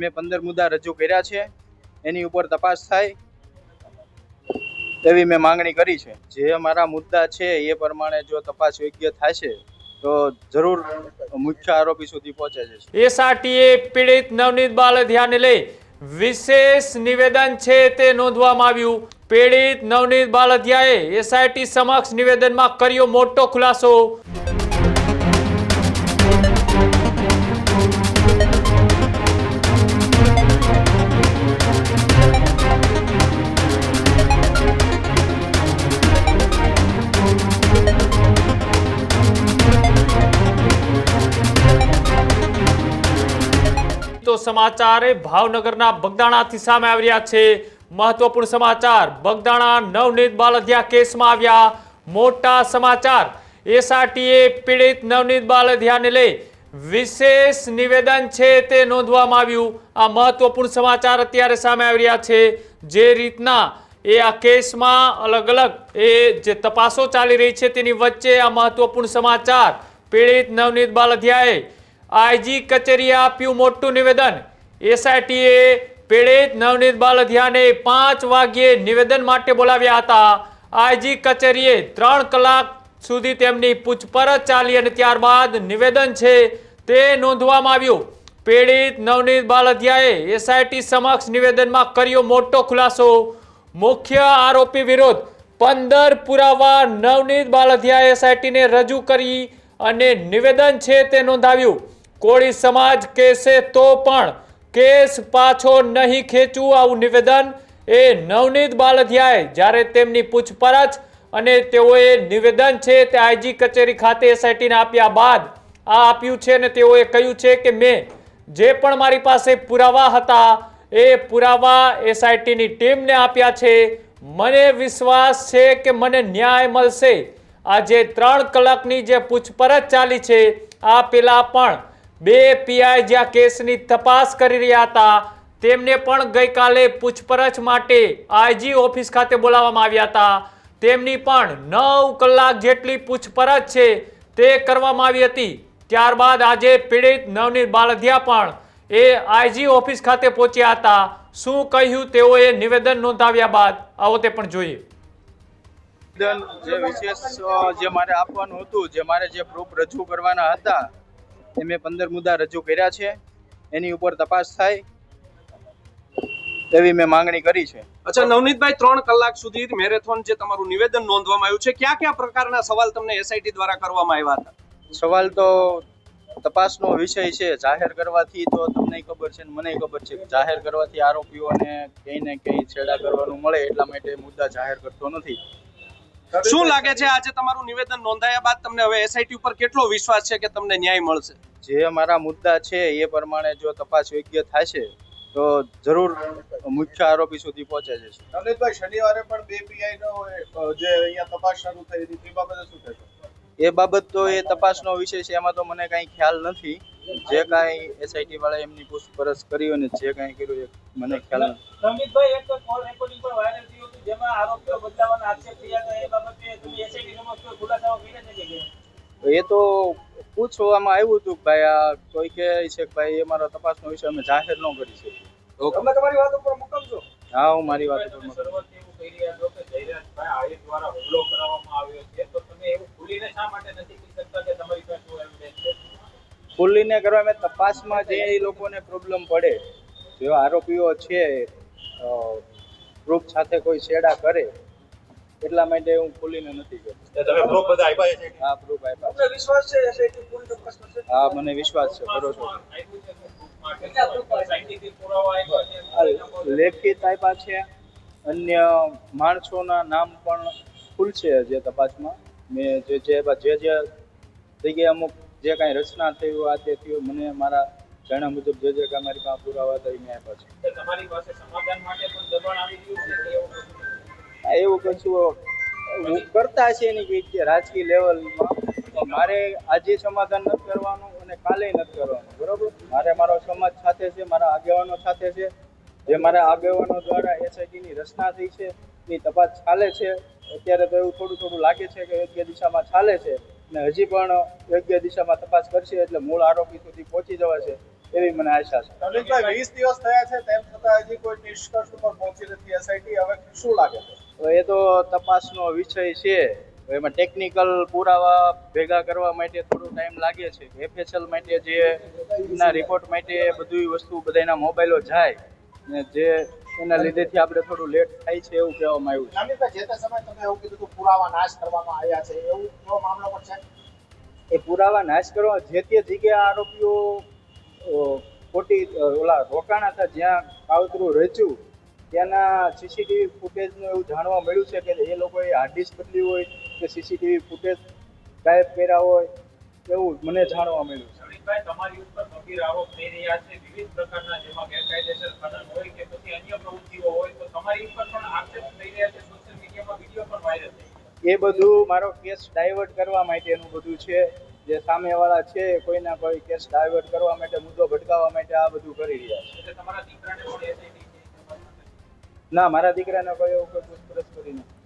મેં 15 મુદ્દા રજૂ કર્યા છે, એની ઉપર તપાસ થાય એવી મેં માંગણી કરી છે। જે મારા મુદ્દા છે એ પ્રમાણે જો તપાસ યોગ્ય થશે તો જરૂર મુખ્ય આરોપી સુધી પહોંચે છે। એસઆરટીએ પીડિત નવનીત બાલધિયાને લઈ વિશેષ નિવેદન છે તે નોંધવામાં આવ્યું। પીડિત નવનીત બાલધિયાએ એસઆઈટી સમક્ષ નિવેદનમાં કર્યો મોટો ખુલાસો। તો સમાચાર ભાવનગરના બગદાણાથી સામે આવી રહ્યા છે। મહત્વપૂર્ણ સમાચાર, બગદાણા નવનીત બાલધિયા કેસમાં આવ્યા મોટા સમાચાર। એસઆરટીએ પીડિત નવનીત બાલધિયાને લઈ વિશેષ નિવેદન છે તે નોંધવામાં આવ્યું। આ મહત્વપૂર્ણ સમાચાર અત્યારે સામે આવી રહ્યા છે। જે રીતના આ કેસમાં અલગ અલગ જે તપાસો ચાલી રહી છે તેની વચ્ચે આ મહત્વપૂર્ણ સમાચાર। પીડિત નવનીત બાલધિયાએ આઈજી કચેરીએ આપ્યું મોટું નિવેદન। એસઆઈટીએ પીડિત નવનીત બાલધિયાને 5 વાગ્યે નિવેદન માટે બોલાવ્યા હતા। આઈજી કચેરીએ 3 કલાક સુધી તેમની પૂછપરછ ચાલી અને ત્યારબાદ નિવેદન છે તે નોંધવામાં આવ્યું। પીડિત નવનીત બાલધિયાએ એસઆઈટી સમક્ષ નિવેદનમાં કર્યો મોટો ખુલાસો। મુખ્ય આરોપી વિરુદ્ધ 15 પુરાવા નવનીત બાલધિયાએ એસઆઈટીને રજૂ કરી અને નિવેદન છે તે નોંધાવ્યું। કોળી સમાજ કહેશે તો પણ કેસ પાછો નહીં ખેંચવું, આવું નિવેદન નવનીત બાલધિયાએ જ્યારે તેમની પૂછપરછ અને તેઓએ નિવેદન છે તે આઈજી કચેરી ખાતે એસઆઈટીને આપ્યા બાદ આ આપ્યું છે અને તેઓએ કહ્યું છે કે મેં જે પણ મારી પાસે પુરાવા હતા એ પુરાવા એસઆઈટીની ટીમને આપ્યા છે। મને વિશ્વાસ છે કે મને ન્યાય મળશે। આજે 3 કલાકની જે પૂછપરછ ચાલી છે આ પહેલા પણ 2 પીઆઈ જ્યાં કેસની તપાસ કરી રહ્યા હતા તેમને પણ ગઈકાલે પૂછપરછ માટે આઈજી ઓફિસ ખાતે બોલાવવામાં આવ્યા હતા। તેમની પણ 9 કલાક જેટલી પૂછપરછ છે તે કરવામાં આવી હતી। ત્યારબાદ આજે પીડિત નવનીત બાલધિયા પણ આઈજી ઓફિસ ખાતે પહોંચ્યા હતા। શું કહ્યું તેઓએ નિવેદન નોંધાવ્યા બાદ આવો તે પણ જોઈએ। જે વિશેષ જે મારે આપવાનું હતું, જે મારે જે પ્રૂફ રજૂ કરવાના હતા એ મેં 15 મુદ્દા રજૂ કર્યા છે, એની ઉપર તપાસ થાય એવી મેં માંગણી કરી છે। અચ્છા નવનીતભાઈ, 3 કલાક સુધી મેરેથોન જે તમારું નિવેદન નોંધવામાં આવ્યું છે, કયા કયા પ્રકારના સવાલ તમને એસઆઈટી દ્વારા કરવામાં આવ્યા હતા? સવાલ તો તપાસનો વિષય છે। જાહેર કરવાથી તો તમને ખબર છે ને મને ખબર છે કે જાહેર કરવાથી આરોપીઓને ક્યાંય ને ક્યાંય છેડા કરવાનું મળે, એટલા માટે મુદ્દા જાહેર કરતો નથી। શું લાગે છે આજે તમારું નિવેદન નોંધાયા બાદ તમને હવે એસઆઈટી ઉપર કેટલો વિશ્વાસ છે કે તમને ન્યાય મળશે? જે મારા મુદ્દા છે એ પ્રમાણે જો તપાસ યોગ્ય થશે તો જરૂર મુખ્ય આરોપી સુધી પહોંચે છે। નવનીતભાઈ, શનિવારે પણ 2 પીઆઈ નો જે અહીંયા તપાસ શરૂ થઈ હતી એ બાબતે શું કહેશો? એ બાબત તો એ તપાસનો વિષય છે, એમાં તો મને કાંઈ ખ્યાલ નથી। જે કાંઈ એસઆઈટી વાળા એમની પૂછપરછ કરી અને જે કાંઈ કર્યું એ મને ખ્યાલ નથી। નવનીતભાઈ, એક કોલ રેકોર્ડિંગ પણ વાયરલ થયું હતું જેમાં આરોપીઓ બદલાવાના આક્ષેપ થયા હતા, એ બાબતે તમે એસઆઈટી સમક્ષ ખુલાસાઓ કર્યા છે કે એ તો પૂછવામાં આવ્યું હતું કે ભાઈ આ કોઈ કહે છે કે ભાઈ એ મારો તપાસનો વિષય અમે જાહેર ન કરી શકીએ। તમે તમારી વાત ઉપર મુકમ છો? હા, હું મારી વાત ઉપર શરૂઆતથી એવું કહી રહ્યા છો કે જયરાજભાઈ આહિર દ્વારા હુમલો કરવામાં આવ્યો છે, તો તમે એવું ખુલીને શા માટે નથી કહી શકતા કે તમારી પાસે શું એવિડન્સ છે? ખુલ્લીને કરવા મેં તપાસમાં જે એ લોકોને પ્રોબ્લેમ પડે, જો આરોપીઓ છે પ્રૂફ સાથે કોઈ છેડા કરે એટલા માટે હું ખુલીને નથી કરતો। તમે પ્રૂફ બધા આપ્યા છે? હા, પ્રૂફ આપ્યા તમને વિશ્વાસ છે એસઆઈટી પૂરી તપાસ કરશે? હા, મને વિશ્વાસ છે, ભરોસો છે। લેખિત આપ્યા છે, અન્ય માણસોના નામ પણ ખુલશે જે તપાસમાં। મેં જે જગ્યાએ અમુક જે કાંઈ રચના થયું આ તે થયું મને મારા જાણ્યા મુજબ જે કાંઈ મારી પાસે પુરાવા હતા એ મેં આપ્યા છે। તમારી પાસે સમાધાન માટે પણ દબાણ આવી રહ્યું છે હા, એવું કશું કરતા છે એની કે રાજકીય લેવલમાં મારે આજે સમાધાન નથી કરવાનું અને કાલે નથી કરવાનું, બરોબર? મારે મારો સમાજ સાથે છે, મારા આગેવાનો સાથે છે। જે મારા આગેવાનો દ્વારા એસઆઈટીની રચના થઈ છે એ તપાસ ચાલે છે। અત્યારે તો એવું થોડું લાગે છે કે યોગ્ય દિશામાં ચાલે છે અને હજી પણ યોગ્ય દિશામાં તપાસ કરશે એટલે મૂળ આરોપી સુધી પહોંચી જવાશે। એવી મને આશા છે. નવનીતભાઈ 20 દિવસ થયા છે તેમ છતાં હજી કોઈ નિષ્કર્ષ ઉપર પહોંચી નથી એસઆઈટી. હવે શું લાગે છે? તો એ તો તપાસનો વિષય છે. એમાં ટેકનિકલ પુરાવા ભેગા કરવા માટે થોડો ટાઈમ લાગે છે. એફએસએલ માટે જે એના રિપોર્ટ માટે બધી વસ્તુ બધાના મોબાઈલો જાય ને જે એના લીધેથી આપણે થોડું લેટ થાય છે એવું કહેવામાં આવ્યું છે. નવનીતભાઈ, જે તે સમયે તમે એવું કીધું કે પુરાવા નાશ કરવામાં આવ્યા છે, એવું કેવો મામલો પણ છે? એ પુરાવા નાશ કરવા જે તે જગ્યાએ આરોપીઓ ખોટી ઓલા રોકાણા હતા જ્યાં કાવતરું રચ્યું ત્યાંના સીસીટીવી ફૂટેજનું એવું જાણવા મળ્યું છે કે એ લોકોએ હાર્ડ ડિસ્ક બદલી હોય કે સીસીટીવી ફૂટેજ ગાયબ કર્યા હોય એવું મને જાણવા મળ્યું છે. નવનીતભાઈ, તમારી ઉપર ગંભીર આરોપ થઈ રહ્યા છે વિવિધ પ્રકારના, જેમાં ગેરકાયદેસર ખનન હોય કે પછી અન્ય પ્રવૃત્તિઓ હોય, તો તમારી ઉપર પણ આક્ષેપ થઈ રહ્યા છે. સોશિયલ મીડિયામાં વિડીયો પણ વાયરલ થઈ એ બધું મારો કેસ ડાયવર્ટ કરવા માટેનું બધું છે. જે સામેવાળા છે કોઈના કોઈ કેસ ડાયવર્ટ કરવા માટે, મુદ્દો ભટકાવવા માટે આ બધું કરી રહ્યા છે. એટલે તમારા દીકરાને પણ SIT ના, મારા દીકરાને કોઈ એવું કોઈ પૂછપરછ કરી નથી.